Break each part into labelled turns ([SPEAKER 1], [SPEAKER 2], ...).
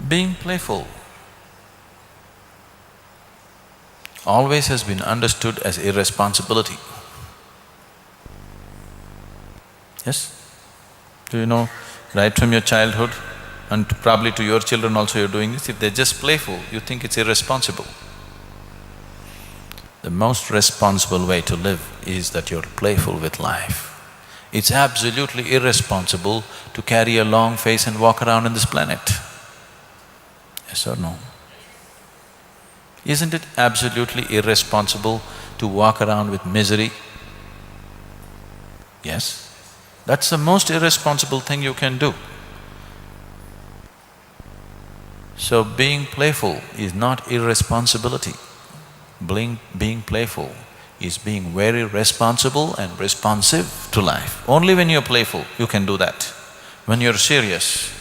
[SPEAKER 1] Being playful always has been understood as irresponsibility. Yes? Do you know, right from your childhood and probably to your children also you're doing this, if they're just playful, you think it's irresponsible. The most responsible way to live is that you're playful with life. It's absolutely irresponsible to carry a long face and walk around on this planet. Yes or no? Isn't it absolutely irresponsible to walk around with misery? Yes? That's the most irresponsible thing you can do. So being playful is not irresponsibility. Being playful is being very responsible and responsive to life. Only when you're playful, you can do that. When you're serious,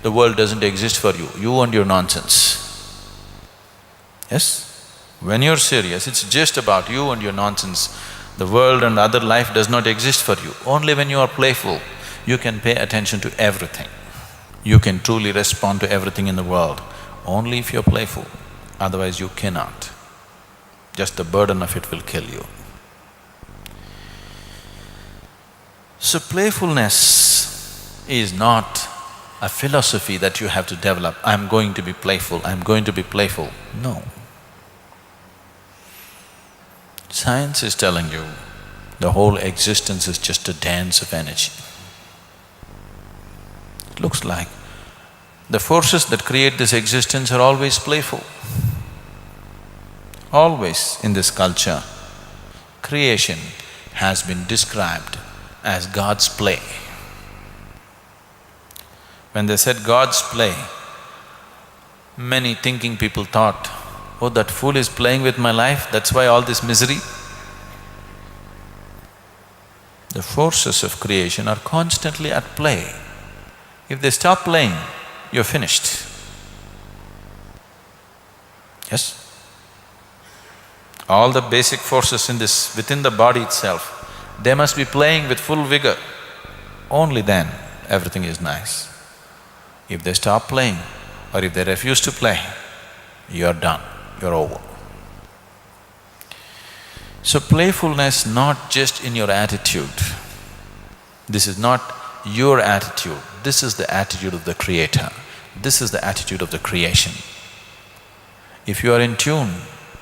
[SPEAKER 1] the world doesn't exist for you, you and your nonsense. Yes? When you're serious, it's just about you and your nonsense. The world and other life does not exist for you. Only when you are playful, you can pay attention to everything. You can truly respond to everything in the world, only if you're playful. Otherwise you cannot. Just the burden of it will kill you. So playfulness is not a philosophy that you have to develop, I'm going to be playful, I'm going to be playful. No. Science is telling you the whole existence is just a dance of energy. It looks like the forces that create this existence are always playful. Always in this culture, creation has been described as God's play. When they said God's play, many thinking people thought, oh, that fool is playing with my life, that's why all this misery. The forces of creation are constantly at play. If they stop playing, you're finished. Yes? All the basic forces within the body itself, they must be playing with full vigor. Only then everything is nice. If they stop playing or if they refuse to play, you're done, you're over. So playfulness not just in your attitude. This is not your attitude, this is the attitude of the Creator. This is the attitude of the creation. If you are in tune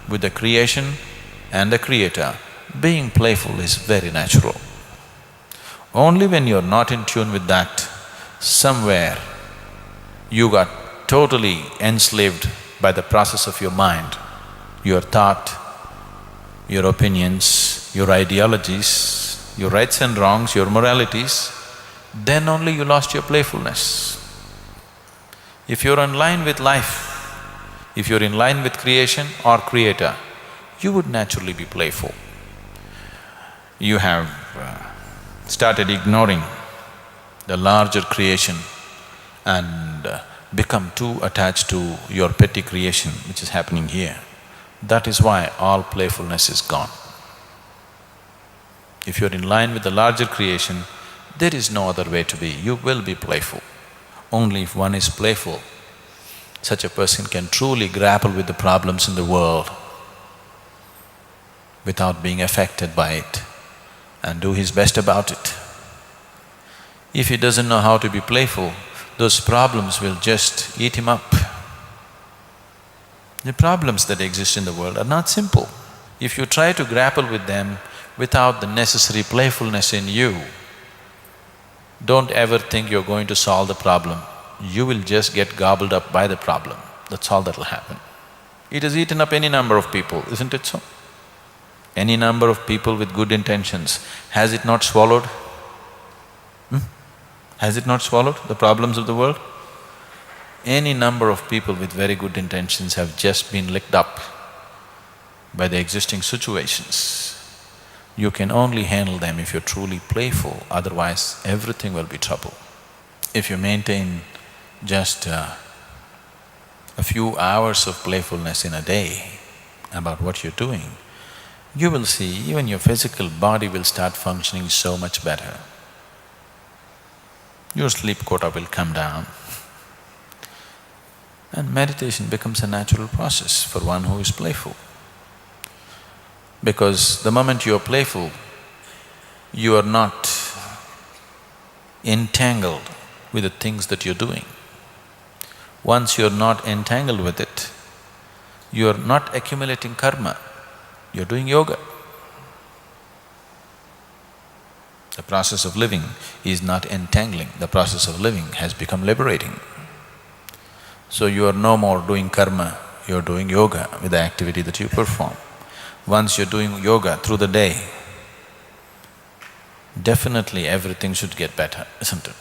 [SPEAKER 1] with the creation and the Creator, being playful is very natural. Only when you're not in tune with that, somewhere you got totally enslaved by the process of your mind, your thought, your opinions, your ideologies, your rights and wrongs, your moralities, then only you lost your playfulness. If you're in line with life, if you're in line with creation or Creator, you would naturally be playful. You have started ignoring the larger creation and become too attached to your petty creation which is happening here. That is why all playfulness is gone. If you're in line with the larger creation, there is no other way to be, you will be playful. Only if one is playful, such a person can truly grapple with the problems in the world without being affected by it and do his best about it. If he doesn't know how to be playful, those problems will just eat him up. The problems that exist in the world are not simple. If you try to grapple with them without the necessary playfulness in you, don't ever think you're going to solve the problem. You will just get gobbled up by the problem, that's all that'll happen. It has eaten up any number of people, isn't it so? Any number of people with good intentions, has it not swallowed? Has it not swallowed the problems of the world? Any number of people with very good intentions have just been licked up by the existing situations. You can only handle them if you're truly playful, otherwise everything will be trouble. If you maintain just a few hours of playfulness in a day about what you're doing, you will see even your physical body will start functioning so much better. Your sleep quota will come down. And meditation becomes a natural process for one who is playful. Because the moment you are playful, you are not entangled with the things that you're doing. Once you're not entangled with it, you're not accumulating karma, you're doing yoga. The process of living is not entangling, the process of living has become liberating. So you are no more doing karma, you're doing yoga with the activity that you perform. Once you're doing yoga through the day, definitely everything should get better, isn't it?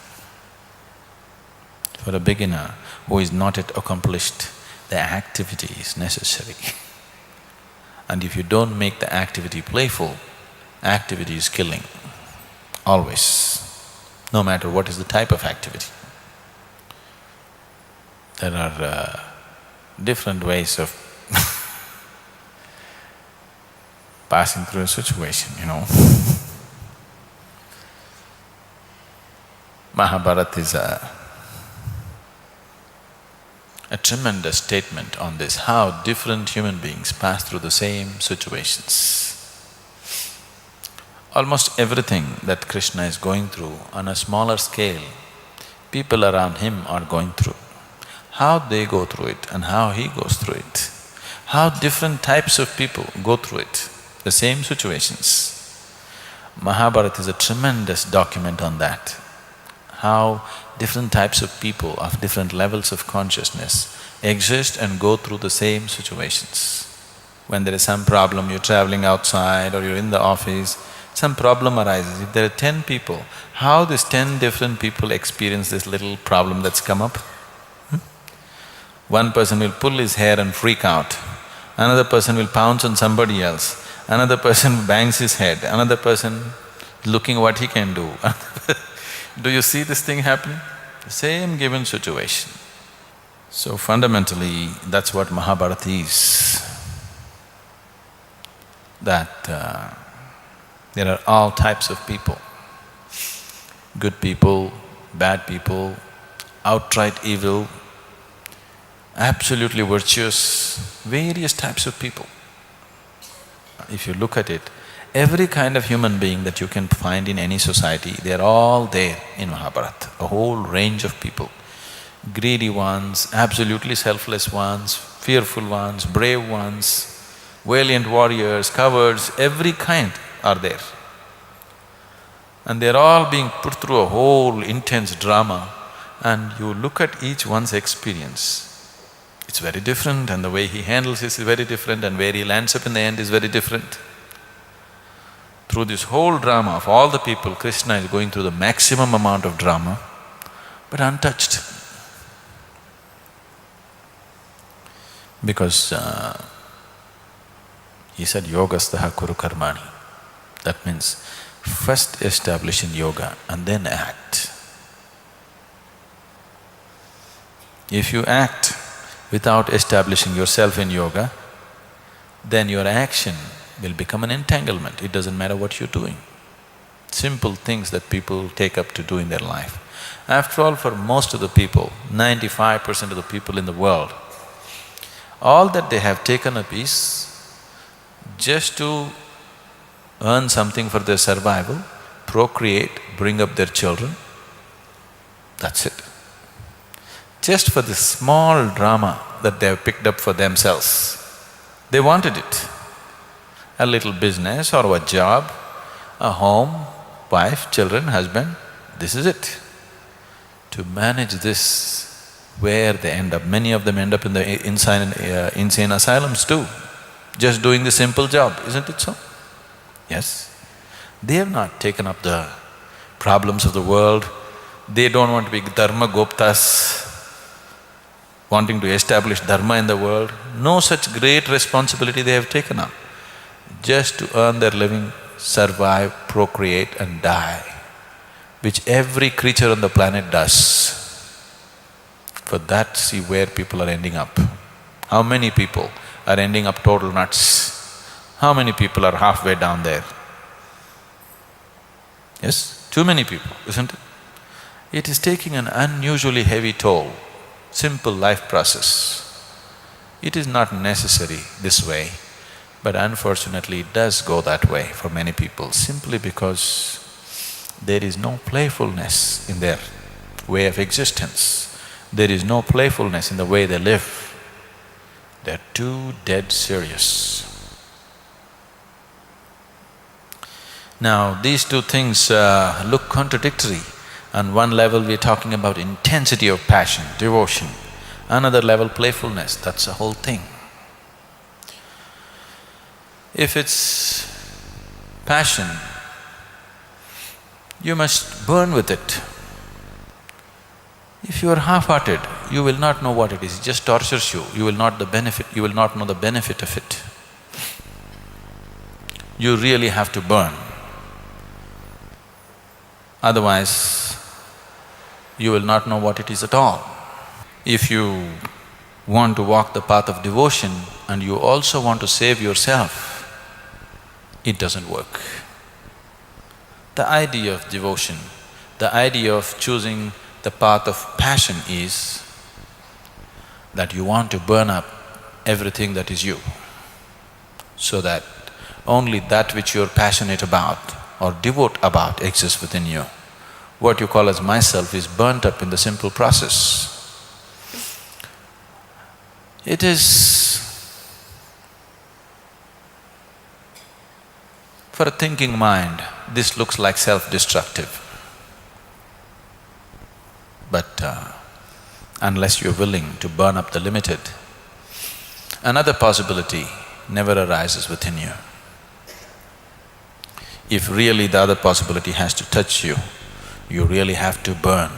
[SPEAKER 1] For a beginner who is not yet accomplished, the activity is necessary. And if you don't make the activity playful, activity is killing, always, no matter what is the type of activity. There are different ways of passing through a situation, Mahabharata is a tremendous statement on this, how different human beings pass through the same situations. Almost everything that Krishna is going through on a smaller scale, people around him are going through. How they go through it and how he goes through it, how different types of people go through it, the same situations. Mahabharata is a tremendous document on that, how different types of people of different levels of consciousness exist and go through the same situations. When there is some problem, you're traveling outside or you're in the office, some problem arises. If there are 10 people, how these 10 different people experience this little problem that's come up? One person will pull his hair and freak out, another person will pounce on somebody else, another person bangs his head, another person looking what he can do. Do you see this thing happening? The same given situation. So fundamentally, that's what Mahabharata is. That there are all types of people. Good people, bad people, outright evil, absolutely virtuous, various types of people. If you look at it, every kind of human being that you can find in any society, they're all there in Mahabharata, a whole range of people. Greedy ones, absolutely selfless ones, fearful ones, brave ones, valiant warriors, cowards, every kind are there. And they're all being put through a whole intense drama, and you look at each one's experience, it's very different, and the way he handles this is very different, and where he lands up in the end is very different. Through this whole drama of all the people, Krishna is going through the maximum amount of drama, but untouched. Because he said, yogastaha kuru karmani. That means first establish in yoga and then act. If you act without establishing yourself in yoga, then your action will become an entanglement. It doesn't matter what you're doing. Simple things that people take up to do in their life. After all, for most of the people, 95% of the people in the world, all that they have taken up is just to earn something for their survival, procreate, bring up their children, that's it. Just for this small drama that they have picked up for themselves, they wanted it. A little business or a job, a home, wife, children, husband, this is it. To manage this, where they end up, many of them end up in the insane asylums too, just doing the simple job, isn't it so? Yes. They have not taken up the problems of the world, they don't want to be dharma guptas, wanting to establish dharma in the world. No such great responsibility they have taken up. Just to earn their living, survive, procreate and die, which every creature on the planet does. For that, see where people are ending up. How many people are ending up total nuts? How many people are halfway down there? Yes? Too many people, isn't it? It is taking an unusually heavy toll simple life process. It is not necessary this way, but unfortunately it does go that way for many people simply because there is no playfulness in their way of existence. There is no playfulness in the way they live. They're too dead serious. Now, these two things look contradictory. On one level, we're talking about intensity of passion, devotion. Another level, playfulness, that's the whole thing. If it's passion, you must burn with it. If you are half-hearted, you will not know what it is, it just tortures you, you will not know the benefit of it. You really have to burn. Otherwise, you will not know what it is at all. If you want to walk the path of devotion and you also want to save yourself, it doesn't work. The idea of devotion, the idea of choosing the path of passion is that you want to burn up everything that is you, so that only that which you're passionate about or devote about exists within you. What you call as myself is burnt up in the simple process. It is… for a thinking mind, this looks like self-destructive. But unless you're willing to burn up the limited, another possibility never arises within you. If really the other possibility has to touch you, you really have to burn.